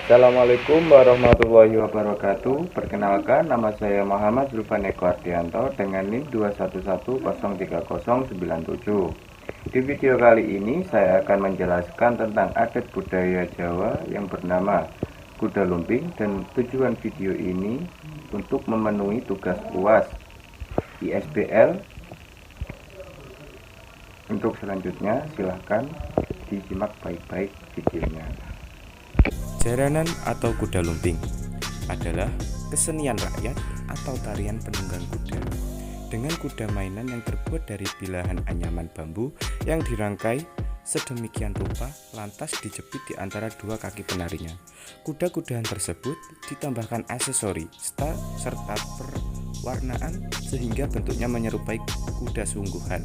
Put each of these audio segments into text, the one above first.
Assalamualaikum warahmatullahi wabarakatuh. Perkenalkan, nama saya Muhammad Zulfan Eko Ardianto dengan NIM 211030097. Di video kali ini saya akan menjelaskan tentang adat budaya Jawa yang bernama kuda lumping, dan tujuan video ini untuk memenuhi tugas UAS ISBL. Untuk selanjutnya silahkan disimak baik-baik videonya. Jaranan atau kuda lumping adalah kesenian rakyat atau tarian penunggang kuda dengan kuda mainan yang terbuat dari bilahan anyaman bambu yang dirangkai sedemikian rupa lantas dijepit di antara dua kaki penarinya. Kuda-kudahan tersebut ditambahkan aksesori serta perwarnaan sehingga bentuknya menyerupai kuda sungguhan.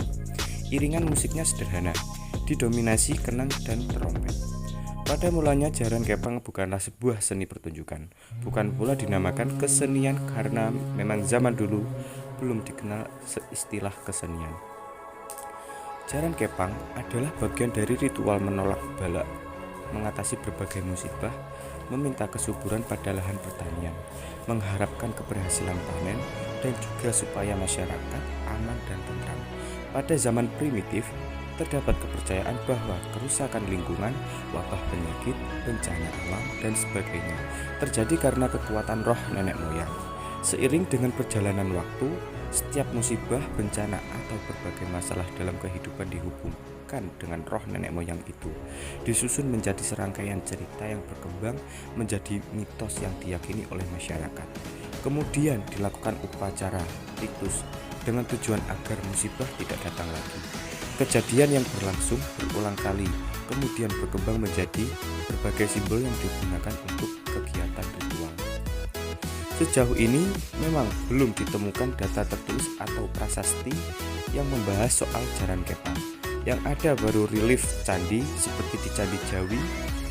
Iringan musiknya sederhana, didominasi kenang dan trompet. Pada mulanya jaran kepang bukanlah sebuah seni pertunjukan, bukan pula dinamakan kesenian karena memang zaman dulu belum dikenal istilah kesenian. Jaran kepang adalah bagian dari ritual menolak bala, mengatasi berbagai musibah, meminta kesuburan pada lahan pertanian, mengharapkan keberhasilan panen, dan juga supaya masyarakat aman dan tentram. Pada zaman primitif, terdapat kepercayaan bahwa kerusakan lingkungan, wabah penyakit, bencana alam, dan sebagainya terjadi karena kekuatan roh nenek moyang. Seiring dengan perjalanan waktu, setiap musibah, bencana, atau berbagai masalah dalam kehidupan dihubungkan dengan roh nenek moyang itu, disusun menjadi serangkaian cerita yang berkembang menjadi mitos yang diyakini oleh masyarakat. Kemudian dilakukan upacara ritus dengan tujuan agar musibah tidak datang lagi. Kejadian yang berlangsung berulang kali, kemudian berkembang menjadi berbagai simbol yang digunakan untuk kegiatan ritual. Sejauh ini memang belum ditemukan data tertulis atau prasasti yang membahas soal jaran kepang. Yang ada baru relief candi seperti di Candi Jawi,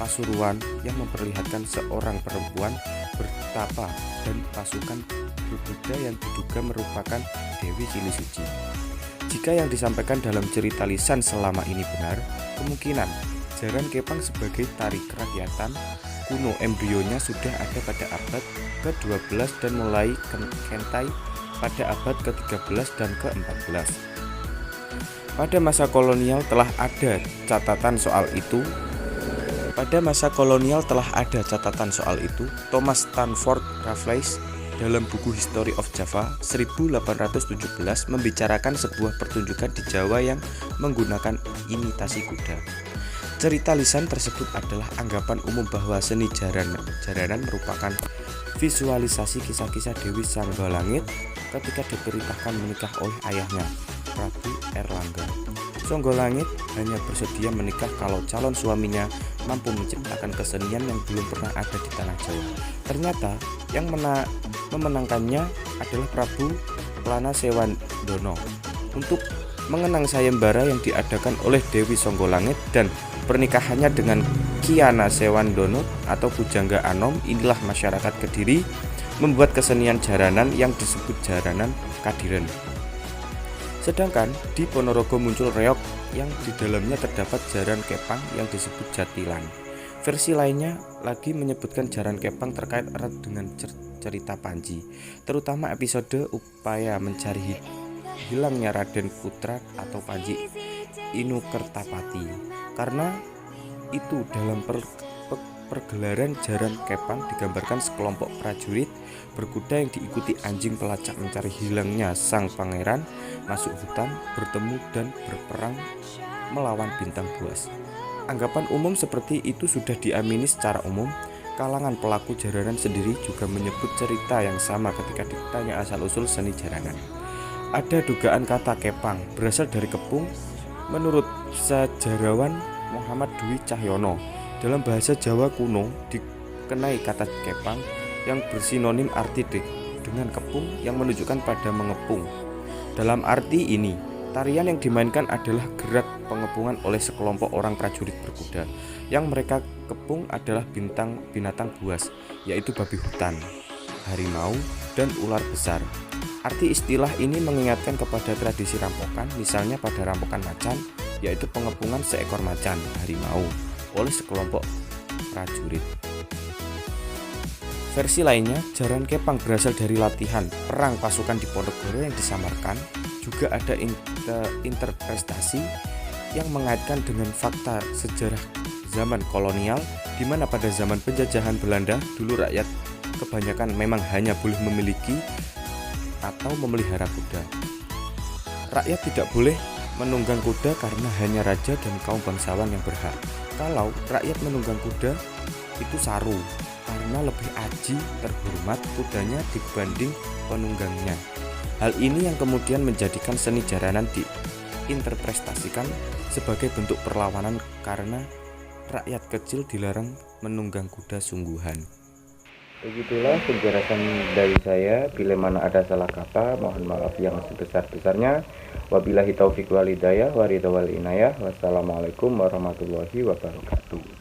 Pasuruan yang memperlihatkan seorang perempuan bertapa dan pasukan berkuda yang diduga merupakan Dewi Cili Suci. Jika yang disampaikan dalam cerita lisan selama ini benar, kemungkinan jaran kepang sebagai tari kerakyatan kuno embrionya sudah ada pada abad ke-12 dan mulai kentai pada abad ke-13 dan ke-14. Pada masa kolonial telah ada catatan soal itu. Thomas Stanford Raffles dalam buku History of Java 1817 membicarakan sebuah pertunjukan di Jawa yang menggunakan imitasi kuda. Cerita lisan tersebut adalah anggapan umum bahwa seni jaranan merupakan visualisasi kisah-kisah Dewi Sanggolangit ketika diperintahkan menikah oleh ayahnya, Prabu Erlangga. Sanggolangit hanya bersedia menikah kalau calon suaminya mampu menciptakan kesenian yang belum pernah ada di tanah Jawa. Ternyata yang memenangkannya adalah Prabu Plana Sewandono untuk mengenang sayembara yang diadakan oleh Dewi Sanggolangit dan pernikahannya dengan Kiana Sewandono atau Pujangga Anom. Inilah masyarakat Kediri membuat kesenian jaranan yang disebut jaranan Kadiren. Sedangkan di Ponorogo muncul reog yang di dalamnya terdapat jaran kepang yang disebut jatilan. Versi lainnya lagi menyebutkan jaran kepang terkait erat dengan cerita Panji, terutama episode upaya mencari hilangnya Raden Putra atau Panji Inukertapati. Karena itu dalam pergelaran jaran kepang digambarkan sekelompok prajurit berkuda yang diikuti anjing pelacak mencari hilangnya sang pangeran, masuk hutan, bertemu dan berperang melawan bintang buas. Anggapan umum seperti itu sudah diamini secara umum. Kalangan pelaku jaranan sendiri juga menyebut cerita yang sama ketika ditanya asal-usul seni jaranan. Ada dugaan kata kepang berasal dari kepung. Menurut sejarawan Muhammad Dwi Cahyono, dalam bahasa Jawa kuno dikenai kata kepang yang bersinonim arti dengan kepung yang menunjukkan pada mengepung. Dalam arti ini, tarian yang dimainkan adalah gerak pengepungan oleh sekelompok orang prajurit berkuda. Yang mereka kepung adalah binatang buas, yaitu babi hutan, harimau, dan ular besar. Arti istilah ini mengingatkan kepada tradisi rampokan, misalnya pada rampokan macan, yaitu pengepungan seekor macan harimau oleh sekelompok prajurit. Versi lainnya, jaran kepang berasal dari latihan perang pasukan Diponegoro yang disamarkan. Juga ada interpretasi yang mengaitkan dengan fakta sejarah zaman kolonial, di mana pada zaman penjajahan Belanda dulu rakyat kebanyakan memang hanya boleh memiliki atau memelihara kuda. Rakyat tidak boleh menunggang kuda karena hanya raja dan kaum bangsawan yang berhak. Kalau rakyat menunggang kuda itu saru, karena lebih aji terhormat kudanya dibanding penunggangnya. Hal ini yang kemudian menjadikan seni jaranan diinterpretasikan sebagai bentuk perlawanan karena rakyat kecil dilarang menunggang kuda sungguhan. Begitulah penjelasan dari saya. Bila mana ada salah kata, mohon maaf yang sebesar-besarnya. Wabillahi taufiq wal hidayah, waridha wal inayah. Wassalamualaikum warahmatullahi wabarakatuh.